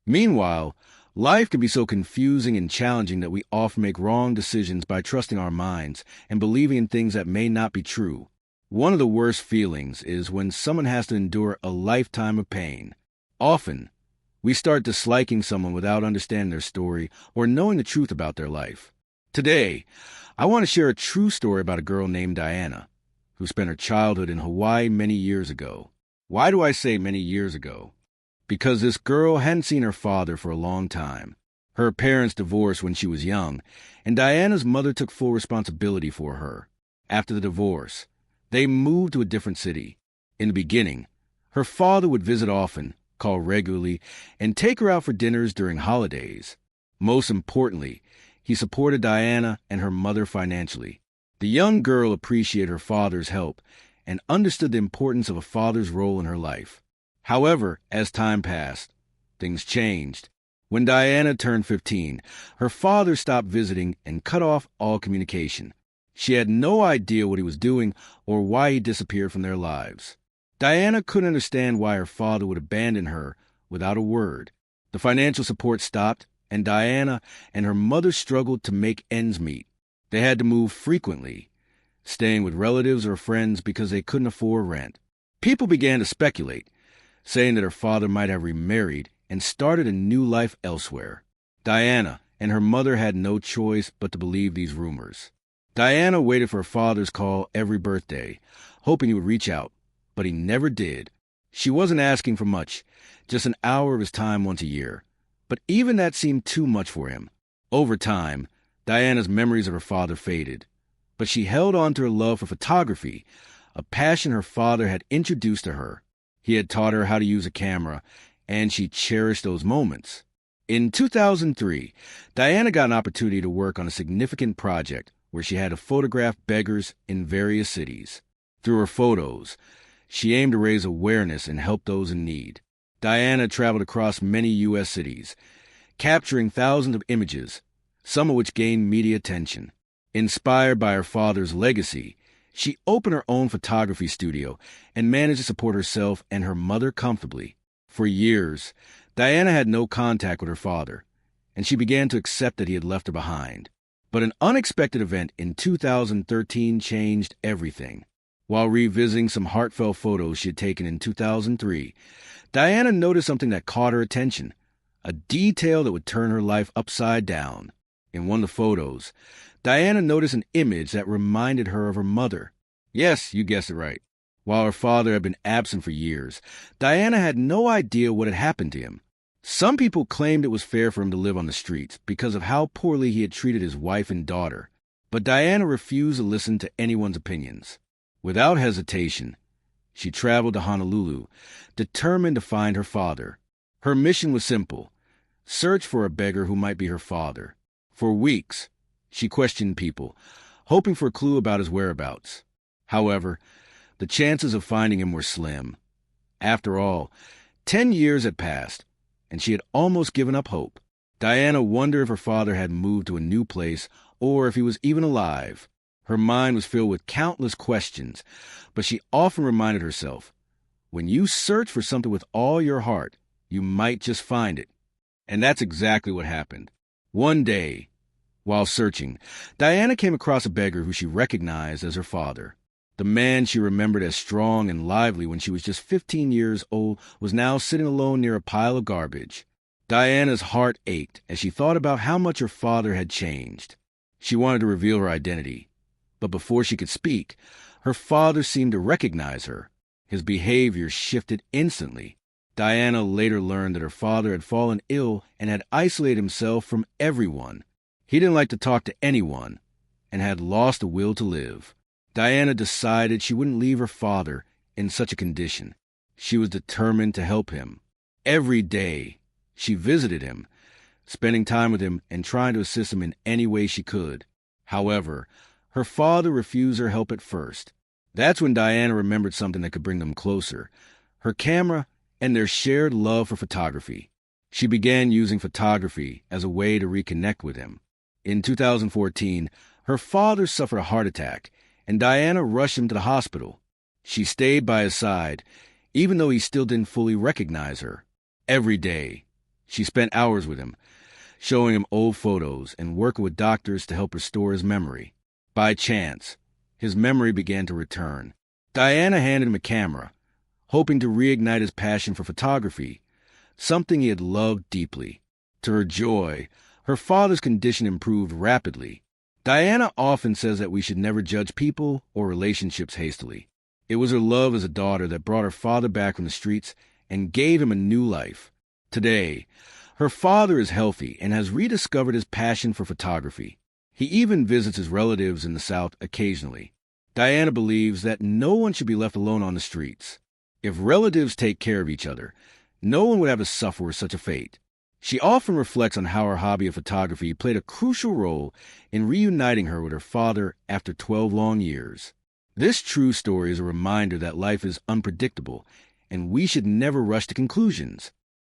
Meanwhile, life can be so confusing and challenging that we often make wrong decisions by trusting our minds and believing in things that may not be true. One of the worst feelings is when someone has to endure a lifetime of pain. Often, we start disliking someone without understanding their story or knowing the truth about their life. Today, I want to share a true story about a girl named Diana, who spent her childhood in Hawaii many years ago. Why do I say many years ago? Because this girl hadn't seen her father for a long time. Her parents divorced when she was young, and Diana's mother took full responsibility for her. After the divorce, they moved to a different city. In the beginning, her father would visit often, call regularly, and take her out for dinners during holidays. Most importantly, he supported Diana and her mother financially. The young girl appreciated her father's help and understood the importance of a father's role in her life. However, as time passed, things changed. When Diana turned 15, her father stopped visiting and cut off all communication. She had no idea what he was doing or why he disappeared from their lives. Diana couldn't understand why her father would abandon her without a word. The financial support stopped, and Diana and her mother struggled to make ends meet. They had to move frequently, staying with relatives or friends because they couldn't afford rent. People began to speculate, saying that her father might have remarried and started a new life elsewhere. Diana and her mother had no choice but to believe these rumors. Diana waited for her father's call every birthday, hoping he would reach out, but he never did. She wasn't asking for much, just an hour of his time once a year. But even that seemed too much for him. Over time, Diana's memories of her father faded, but she held on to her love for photography, a passion her father had introduced to her. He had taught her how to use a camera, and she cherished those moments. In 2003, Diana got an opportunity to work on a significant project where she had to photograph beggars in various cities. Through her photos, she aimed to raise awareness and help those in need. Diana traveled across many U.S. cities, capturing thousands of images, some of which gained media attention. Inspired by her father's legacy, she opened her own photography studio and managed to support herself and her mother comfortably. For years, Diana had no contact with her father, and she began to accept that he had left her behind. But an unexpected event in 2013 changed everything. While revisiting some heartfelt photos she had taken in 2003, Diana noticed something that caught her attention, a detail that would turn her life upside down. In one of the photos, Diana noticed an image that reminded her of her mother. Yes, you guessed it right. While her father had been absent for years, Diana had no idea what had happened to him. Some people claimed it was fair for him to live on the streets because of how poorly he had treated his wife and daughter, but Diana refused to listen to anyone's opinions. Without hesitation, she traveled to Honolulu, determined to find her father. Her mission was simple: search for a beggar who might be her father. For weeks, she questioned people, hoping for a clue about his whereabouts. However, the chances of finding him were slim. After all, 10 years had passed, and she had almost given up hope. Diana wondered if her father had moved to a new place or if he was even alive. Her mind was filled with countless questions, but she often reminded herself, when you search for something with all your heart, you might just find it. And that's exactly what happened. One day, while searching, Diana came across a beggar who she recognized as her father. The man she remembered as strong and lively when she was just 15 years old was now sitting alone near a pile of garbage. Diana's heart ached as she thought about how much her father had changed. She wanted to reveal her identity, but before she could speak, her father seemed to recognize her. His behavior shifted instantly. Diana later learned that her father had fallen ill and had isolated himself from everyone. He didn't like to talk to anyone and had lost the will to live. Diana decided she wouldn't leave her father in such a condition. She was determined to help him. Every day, she visited him, spending time with him and trying to assist him in any way she could. However, her father refused her help at first. That's when Diana remembered something that could bring them closer: her camera and their shared love for photography. She began using photography as a way to reconnect with him. In 2014, her father suffered a heart attack, and Diana rushed him to the hospital. She stayed by his side, even though he still didn't fully recognize her. Every day, She spent hours with him, showing him old photos and working with doctors to help restore his memory. By chance, his memory began to return. Diana handed him a camera, hoping to reignite his passion for photography, something he had loved deeply. To her joy, her father's condition improved rapidly. Diana often says that we should never judge people or relationships hastily. It was her love as a daughter that brought her father back from the streets and gave him a new life. Today, her father is healthy and has rediscovered his passion for photography. He even visits his relatives in the South occasionally. Diana believes that no one should be left alone on the streets. If relatives take care of each other, no one would have to suffer with such a fate. She often reflects on how her hobby of photography played a crucial role in reuniting her with her father after 12 long years. This true story is a reminder that life is unpredictable, and we should never rush to conclusions.